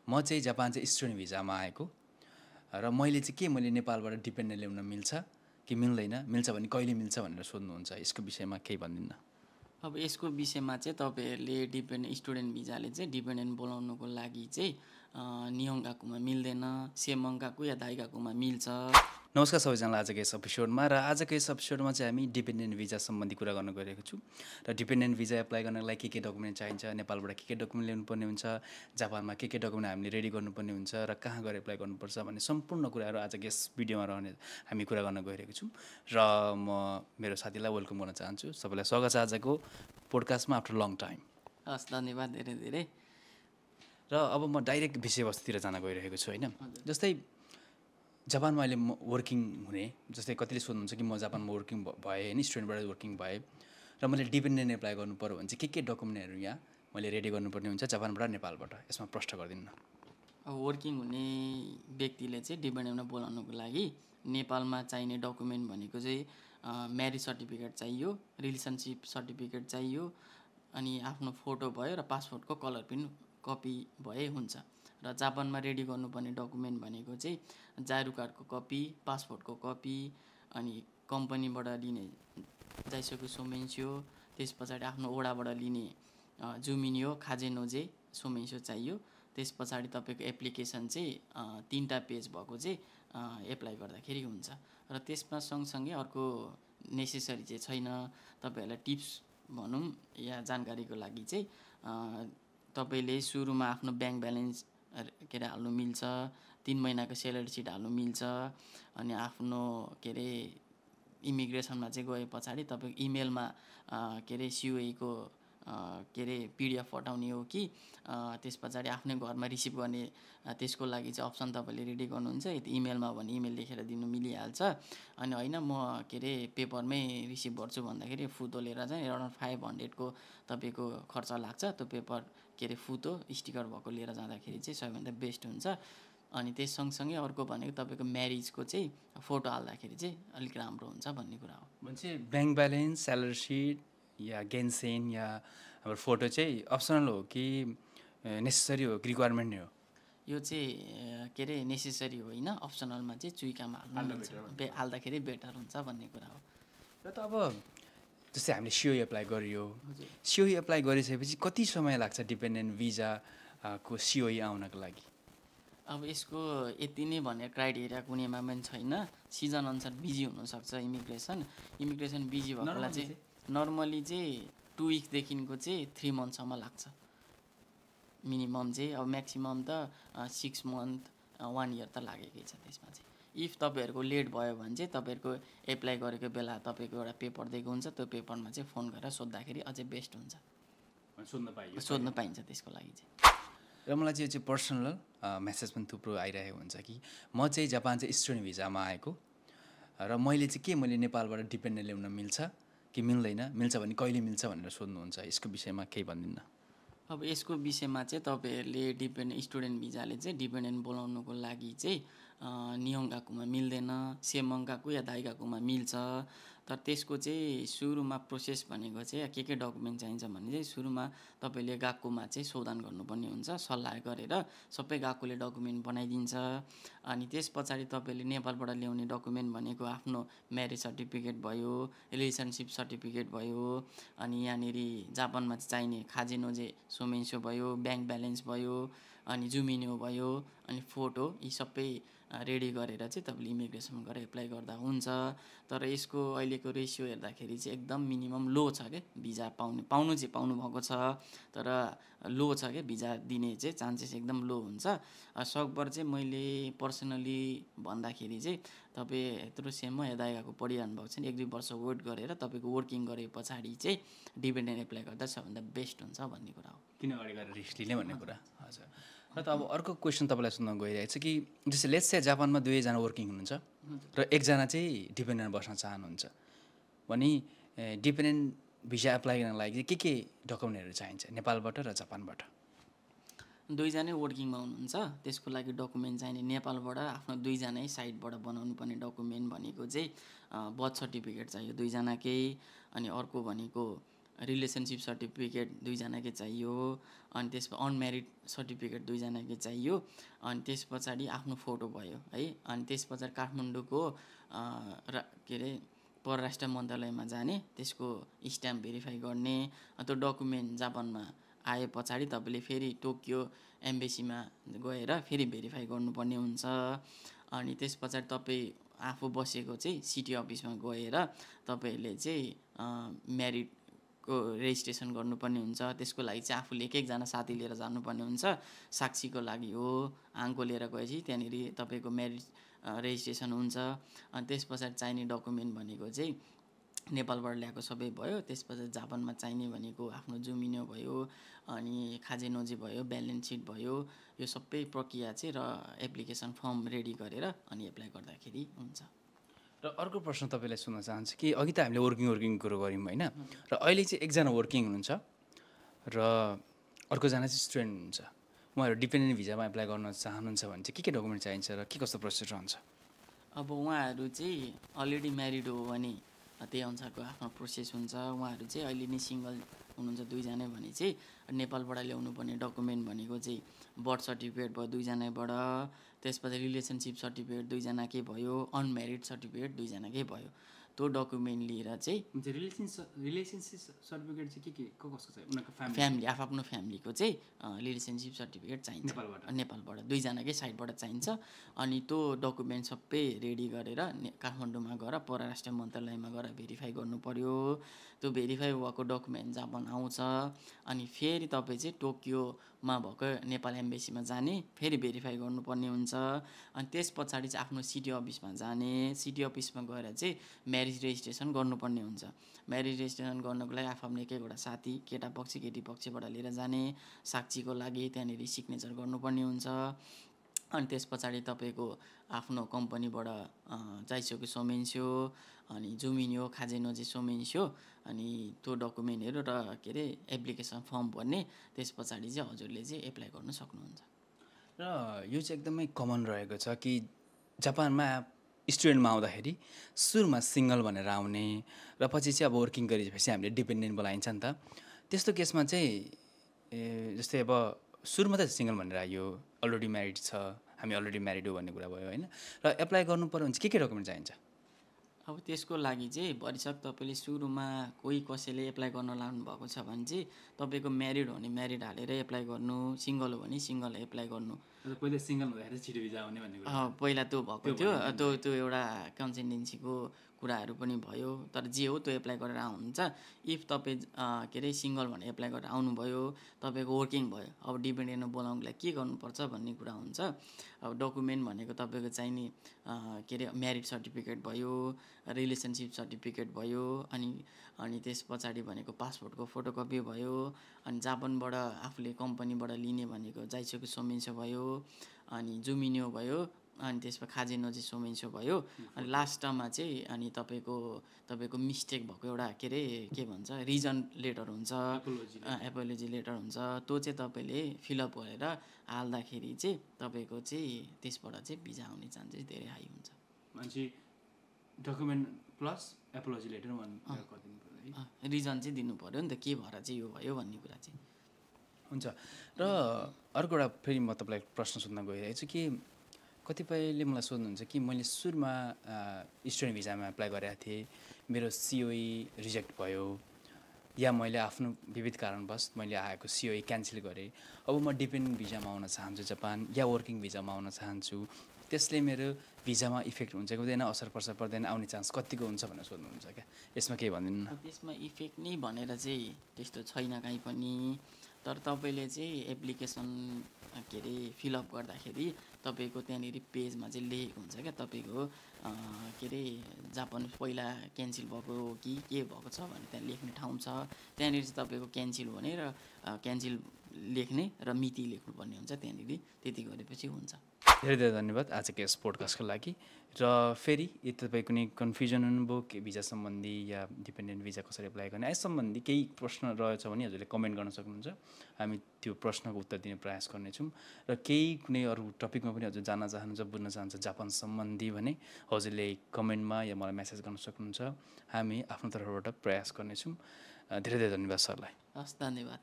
म चाहिँ जापान चाहिँ स्टुडेन्ट भिजामा आएको र मैले नेपालबाट डिपेन्डेन्ट ल्याउन मिल्छ कि मिल्दैन, मिल्छ भने कहिले मिल्छ भनेर सोध्नुहुन्छ। यसको विषयमा केही भनिदिनु न। अब यसको विषयमा चाहिँ तपाईँहरूले स्टुडेन्ट भिजाले चाहिँ डिपेन्डेन्ट बोलाउनुको लागि चाहिँ नियोङ्गाकुमा मिल्दैन, सेमङ्गाकु या दाइगाकुमा मिल्छ। नमस्कार सबैजनालाई आजको यस एपिसोडमा। र आजको यस एपिसोडमा चाहिँ हामी डिपेन्डेन्ट भिजा सम्बन्धी कुरा गर्न गइरहेको छौँ। र डिपेन्डेन्ट भिजा एप्लाई गर्नको लागि के डकुमेन्ट चाहिन्छ, नेपालबाट के डकुमेन्ट ल्याउनुपर्ने हुन्छ, जापानमा के डकुमेन्ट हामीले रेडी गर्नुपर्ने हुन्छ र कहाँ गएर एप्लाई गर्नुपर्छ भन्ने सम्पूर्ण कुराहरू आजको यस भिडियोमा रहने हामी कुरा गर्न गइरहेको छौँ। र म मेरो साथीलाई वेलकम गर्न चाहन्छु। सबैलाई स्वागत छ आजको पोडकास्टमा आफ्टर लङ टाइम। हस्, धन्यवाद धेरै धेरै। र अब म डाइरेक्ट विषयवस्तुतिर जान गइरहेको छु होइन। जस्तै जापानमा अहिले म वर्किङ हुने, जस्तै कतिले सोध्नुहुन्छ कि म जापानमा वर्किङ भएँ होइन, स्टुडेन्टबाट वर्किङ भएँ र मैले डिपेन्डेन्ट एप्लाई गर्नु पऱ्यो भने चाहिँ के डकुमेन्टहरू यहाँ मैले रेडी गर्नुपर्ने हुन्छ जापानबाट नेपालबाट, यसमा प्रश्न गरिदिनु न। अब वर्किङ हुने व्यक्तिले चाहिँ डिपेन्डेन्टमा बोलाउनुको लागि नेपालमा चाहिने डकुमेन्ट भनेको चाहिँ म्यारिज सर्टिफिकेट चाहियो, रिलेसनसिप सर्टिफिकेट चाहियो, अनि आफ्नो फोटो भयो र पासपोर्टको कलर प्रिन्ट कपी भए हुन्छ। र जापानमा रेडी गर्नुपर्ने डकुमेन्ट भनेको चाहिँ जायरु कार्डको कपी, पासपोर्टको कपी, अनि कम्पनीबाट लिने जाइसक्यो सोमेन्स्यो, त्यस पछाडि आफ्नो ओडाबाट लिने जुमिनियो खाजेनोजे सोमेन्स्यो चाहियो। त्यस पछाडि तपाईँको एप्लिकेसन चाहिँ 3टा पेज भएको चाहिँ एप्लाई गर्दाखेरि हुन्छ। र त्यसमा सँगसँगै अर्को नेसेसरी चाहिँ छैन। तपाईँहरूलाई टिप्स भनौँ या जानकारीको लागि चाहिँ तपाईँले सुरुमा आफ्नो ब्याङ्क ब्यालेन्स के अरे हाल्नु मिल्छ, 3 महिनाको स्यालेरी सिट हाल्नु मिल्छ, अनि आफ्नो के अरे इमिग्रेसनमा चाहिँ गए पछाडि तपाईँको इमेलमा के अरे सिओएको के अरे पिडिएफ पठाउने हो कि त्यस पछाडि आफ्नै घरमा रिसिभ गर्ने, त्यसको लागि चाहिँ अप्सन तपाईँले रेडी गर्नुहुन्छ। यदि इमेलमा भने इमेल लेखेर दिनु मिलिहाल्छ। अनि होइन म के अरे पेपरमै रिसिभ गर्छु भन्दाखेरि फुतो लिएर चाहिँ अराउन्ड 500 को तपाईँको खर्च लाग्छ। त्यो पेपर के अरे फुतो स्टिकर भएको लिएर जाँदाखेरि चाहिँ सबैभन्दा बेस्ट हुन्छ। अनि त्यस सँगसँगै अर्को भनेको तपाईँको म्यारिजको चाहिँ फोटो हाल्दाखेरि चाहिँ अलिक राम्रो हुन्छ भन्ने कुरा हो। भने ब्याङ्क ब्यालेन्स, स्यालेरी सिट या गेन्सेन या हाम्रो फोटो चाहिँ अप्सनल हो कि नेसेसरी हो कि रिक्वायरमेन्ट नै हो? यो चाहिँ के अरे नेसेसरी होइन, अप्सनलमा चाहिँ चुइकामा हाल्दाखेरि बेटर हुन्छ भन्ने कुरा हो। र त अब जस्तै हामीले सिओई एप्लाई गरियो, सिओई एप्लाई गरिसकेपछि कति समय लाग्छ डिपेन्डेन्ट भिजाको सिओई आउनको लागि? अब यसको यति नै भन्ने क्राइटेरिया कुनैमा पनि छैन। सिजन अनुसार बिजी हुनसक्छ इमिग्रेसन बिजी भएकोलाई चाहिँ नर्मली चाहिँ 2 विक्सदेखिको चाहिँ 3 मन्थसम्म लाग्छ मिनिमम चाहिँ। अब म्याक्सिमम त 6 मन्थ 1 इयर त लागेकै छ त्यसमा चाहिँ। इफ तपाईँहरूको लेट भयो भने चाहिँ तपाईँहरूको एप्लाई गरेको बेला तपाईँको एउटा पेपर दिएको हुन्छ, त्यो पेपरमा चाहिँ फोन गरेर सोद्धाखेरि अझै बेस्ट हुन्छ, सोध्न पाइन्छ त्यसको लागि चाहिँ। र मलाई चाहिँ पर्सनल मेसेज पनि थुप्रो आइरहेको हुन्छ कि म चाहिँ जापान चाहिँ स्टुडेन्ट भिजामा आएको र मैले नेपालबाट डिपेन्डेन्ट ल्याउन मिल्छ कि मिल्दैन, मिल्छ भने कहिले मिल्छ भनेर सोध्नुहुन्छ। यसको विषयमा केही भनिदिनु न। अब यसको विषयमा चाहिँ तपाईँहरूले स्टुडेन्ट भिजाले चाहिँ डिपेन्डेन्ट बोलाउनुको लागि चाहिँ नियोङ्गाकुमा मिल्दैन, सेमङ्गाकु या दाइगाकुमा मिल्छ। तर त्यसको चाहिँ सुरुमा प्रोसेस भनेको चाहिँ के डकुमेन्ट चाहिन्छ भने चाहिँ सुरुमा तपाईँले गाकुमा चाहिँ शोधन गर्नुपर्ने हुन्छ। सल्लाह गरेर सबै गाकुले डकुमेन्ट बनाइदिन्छ। अनि त्यस पछाडि तपाईँले नेपालबाट ल्याउने डकुमेन्ट भनेको आफ्नो म्यारिज सर्टिफिकेट भयो, रिलेसनसिप सर्टिफिकेट भयो, अनि यहाँनिर जापानमा चाहिने खाजेनोजे सोमेन्स्यो भयो, ब्याङ्क ब्यालेन्स भयो, अनि जुमिनियो भयो, अनि फोटो, यी सबै रेडी गरेर चाहिँ तपाईँले इमिग्रेसन गरेर एप्लाई गर्दा हुन्छ। तर यसको अहिलेको रेसियो हेर्दाखेरि चाहिँ एकदम मिनिमम लो छ क्या, भिजा पाउनु चाहिँ पाउनुभएको छ, तर लो छ क्या, भिजा दिने चाहिँ चान्सेस एकदम लो हुन्छ। सकभर चाहिँ मैले पर्सनली भन्दाखेरि चाहिँ तपाईँ यत्रो सेममा यदाइगाको पढिरहनु भएको छ नि, 1-2 वर्ष वेट गरेर तपाईँको वर्किङ गरे पछाडि चाहिँ डिपेन्डेन्ट एप्लाई गर्दा सबभन्दा बेस्ट हुन्छ भन्ने कुरा हो। किन अगाडि गएर रिस्क लिने भन्ने कुरा। हजुर। र त अब अर्को क्वेसन तपाईँलाई सोध्न गइरहेको छ कि जस्तै लेट्स से जापानमा 2जना वर्किङ हुनुहुन्छ र 1जना चाहिँ डिपेन्डेन्ट बस्न चाहनुहुन्छ भने डिपेन्डेन्ट भिजा एप्लाई गर्नको लागि के डकुमेन्टहरू चाहिन्छ नेपालबाट र जापानबाट? 2जनै वर्किङमा हुनुहुन्छ, त्यसको लागि डकुमेन्ट चाहिने नेपालबाट आफ्नो 2जनै साइडबाट बनाउनु पर्ने डकुमेन्ट भनेको चाहिँ बर्थ सर्टिफिकेट चाहियो 2जनाकै। अनि अर्को भनेको रिलेसनसिप सर्टिफिकेट 2जनाकै चाहियो, अनि त्यसमा अनम्यारिड सर्टिफिकेट 2जनाकै चाहियो, अनि त्यस पछाडि आफ्नो फोटो भयो है। अनि त्यस पछाडि काठमाडौँको के अरे परराष्ट्र मन्त्रालयमा जाने, त्यसको स्ट्याम्प भेरिफाई गर्ने, त्यो डकुमेन्ट जापानमा आए पछाडि तपाईँले फेरि टोकियो एम्बेसीमा गएर फेरि भेरिफाई गर्नुपर्ने हुन्छ। अनि त्यस पछाडि तपाईँ आफू बसेको चाहिँ सिटी अफिसमा गएर तपाईँहरूले चाहिँ म्यारिडको रेजिस्ट्रेसन गर्नुपर्ने हुन्छ। त्यसको लागि चाहिँ आफूले एक एकजना साथी लिएर जानुपर्ने हुन्छ, साक्षीको लागि हो। आङ्को लिएर गएपछि त्यहाँनिर तपाईँको म्यारिज रेजिस्ट्रेसन हुन्छ। अनि त्यस पछाडि चाहिने डकुमेन्ट भनेको चाहिँ नेपालबाट ल्याएको सबै भयो। त्यस पछाडि जापानमा चाहिने भनेको आफ्नो जुमिनो भयो, अनि खाजेनोजी भयो, ब्यालेन्स सिट भयो, यो सबै प्रक्रिया चाहिँ र एप्लिकेसन फर्म रेडी गरेर अनि एप्लाई गर्दाखेरि हुन्छ। र अर्को प्रश्न तपाईँलाई सोध्न चाहन्छु कि अघि त हामीले वर्किङ कुरो गऱ्यौँ होइन, र अहिले चाहिँ एकजना वर्किङ हुनुहुन्छ र अर्कोजना चाहिँ स्टुडेन्ट हुनुहुन्छ। उहाँहरू डिपेन्डेन्ट भिजामा एप्लाई गर्न चाहनुहुन्छ भने चाहिँ के डकुमेन्ट चाहिन्छ र के कस्तो प्रोसेस रहन्छ? अब उहाँहरू चाहिँ अलरेडी म्यारिड हो भने त्यही अनुसारको आफ्नो प्रोसेस हुन्छ। उहाँहरू चाहिँ अहिले नै सिङ्गल हुनुहुन्छ 2जना भने चाहिँ नेपालबाट ल्याउनु पर्ने डकुमेन्ट भनेको चाहिँ बर्थ सर्टिफिकेट भयो 2जनाबाट, त्यसपछि रिलेसनसिप सर्टिफिकेट 2जनाकै भयो, अनम्यारिड सर्टिफिकेट 2जनाकै भयो। त्यो डकुमेन्ट लिएर चाहिँ रिलेसनसिप सर्टिफिकेट चाहिँ के कसको चाहिँ उनीहरूको फ्यामिली आफ्नो फ्यामिलीको चाहिँ रिलेसनसिप सर्टिफिकेट चाहिन्छ नेपालबाट 2जनाकै साइडबाट चाहिन्छ। अनि त्यो डकुमेन्ट सबै रेडी गरेर काठमाडौँमा गएर परराष्ट्र मन्त्रालयमा गएर भेरिफाई गर्नु पर्यो। त्यो भेरिफाई भएको डकुमेन्ट जापान आउँछ, अनि फेरि तपाईँ चाहिँ टोकियोमा भएको नेपाल एम्बेसीमा जाने, फेरि भेरिफाई गर्नुपर्ने हुन्छ। अनि त्यस पछाडि चाहिँ आफ्नो सिटी अफिसमा जाने, सिटी अफिसमा गएर चाहिँ म्यारिज रेजिस्ट्रेसन गर्नुपर्ने हुन्छ। म्यारिज रेजिस्ट्रेसन गर्नको लागि आफ्नो एक एकवटा साथी, केटा पक्ष केटी पक्षबाट लिएर जाने, साक्षीको लागि त्यहाँनिर सिग्नेचर गर्नुपर्ने हुन्छ। अनि त्यस पछाडि तपाईँको आफ्नो कम्पनीबाट जाइसक्यो सोमेन्स्यो, अनि जुमिन्यो, खाजेनोजी सोमेन्स्यो, अनि त्यो डकुमेन्टहरू र के अरे एप्लिकेसन फर्म भर्ने। त्यस पछाडि चाहिँ हजुरले चाहिँ एप्लाई गर्न सक्नुहुन्छ। र यो चाहिँ एकदमै कमन रहेको छ कि जापानमा स्टुडेन्टमा आउँदाखेरि सुरुमा सिङ्गल भनेर आउने, र पछि चाहिँ अब वर्किङ गरिसकेपछि हामीले डिपेन्डेन्ट बोलाइन्छ नि त। त्यस्तो केसमा चाहिँ जस्तै अब सुरुमा त सिङ्गल भनेर आयो, अलरेडी म्यारिड छ, हामी अलरेडी म्यारिड हो भन्ने कुरा भयो होइन, र एप्लाई गर्नु पर्यो भने चाहिँ के डकुमेन्ट चाहिन्छ? अब त्यसको लागि चाहिँ भरिसक तपाईँले सुरुमा कोही कसैले एप्लाई गर्न लानु भएको छ भने चाहिँ तपाईँको म्यारिड हो भने म्यारिड हालेर एप्लाई गर्नु, सिङ्गल हो भने सिङ्गल एप्लाई गर्नु। पहिला सिङ्गल हुँदाखेरि छिटो भिजा आउने भन्ने कुरा पहिला त्यो भएको थियो। त्यो एउटा कन्सेन्टेन्सीको कुराहरू पनि भयो, तर जे हो त्यो एप्लाई गरेर आउनुहुन्छ। इफ तपाईँ के अरे सिङ्गल भनेर एप्लाई गरेर आउनुभयो, तपाईँको वर्किङ भयो, अब डिपेन्डेन्टमा बोलाउनुको लागि के गर्नुपर्छ भन्ने कुरा हुन्छ। अब डकुमेन्ट भनेको तपाईँको चाहिने के अरे म्यारिड सर्टिफिकेट भयो, रिलेसनसिप सर्टिफिकेट भयो, अनि त्यस पछाडि भनेको पासपोर्टको फोटोकपी भयो, अनि जापानबाट आफूले कम्पनीबाट लिने भनेको जाइसक्यो सोमेन्स्यो भयो, अनि जुमिन्यो भयो, अनि त्यसमा खाजेनोजी सोमेन्स्यो भयो। अनि लास्टमा चाहिँ अनि तपाईँको मिस्टेक भएको एउटा के अरे के भन्छ रिजन लेटर हुन्छ, एपोलोजी लेटर हुन्छ। त्यो चाहिँ तपाईँले फिलअप गरेर हाल्दाखेरि चाहिँ तपाईँको चाहिँ त्यसबाट चाहिँ भिजा आउने चान्सेस धेरै हाई हुन्छ। मान्छे document plus apology letter reason चाहिँ दिनु पऱ्यो नि त, के भएर चाहिँ यो भयो भन्ने कुरा चाहिँ हुन्छ। र अर्को एउटा फेरि म तपाईँलाई प्रश्न सोध्न गइरहेको छु कि कतिपयले मलाई सोध्नुहुन्छ कि मैले सुरुमा स्टुडेन्ट भिजामा एप्लाई गरेको थिएँ, मेरो सिओई रिजेक्ट भयो, या मैले आफ्नो विविध कारणवश मैले आएको सिओई क्यान्सल गरेँ, अब म डिपेन्डेन्ट भिजामा आउन चाहन्छु जापान, या वर्किङ भिजामा आउन चाहन्छु, त्यसले मेरो भिजामा इफेक्ट हुन्छ कि हुँदैन, असर पर्छ पर्दैन, आउने चान्स कतिको हुन्छ भनेर सोध्नुहुन्छ क्या, यसमा केही भनिदिनु न। त्यसमा इफेक्ट नै भनेर चाहिँ त्यस्तो छैन काहीँ पनि। तर तपाईँले चाहिँ एप्लिकेसन के अरे फिलअप गर्दाखेरि तपाईँको त्यहाँनिर पेजमा चाहिँ लेखेको हुन्छ क्या, तपाईँको के अरे जापान पहिला क्यान्सल भएको हो कि के भएको छ भने त्यहाँ लेख्ने ठाउँ छ। त्यहाँनिर चाहिँ तपाईँको क्यान्सल भने र क्यान्सल लेख्ने र मिति लेख्नुपर्ने हुन्छ त्यहाँनिर। त्यति गरेपछि हुन्छ। धेरै धेरै धन्यवाद आजको यस पोडकास्टको लागि। र फेरि यदि तपाईँ कुनै कन्फ्युजन हुनुभयो कि भिजा सम्बन्धी या डिपेन्डेन्ट भिजा कसरी एप्लाई गर्ने यस सम्बन्धी केही प्रश्न रहेछ भने हजुरले कमेन्ट गर्न सक्नुहुन्छ, हामी त्यो प्रश्नको उत्तर दिने प्रयास गर्नेछौँ। र केही कुनै अरू टपिकमा पनि हजुर जान्न चाहनुहुन्छ, बुझ्न चाहन्छ जापान सम्बन्धी भने हजुरले कमेन्टमा या मलाई मेसेज गर्न सक्नुहुन्छ, हामी आफ्नो तर्फबाट प्रयास गर्नेछौँ। धेरै धेरै धन्यवाद सरलाई। हस्, धन्यवाद।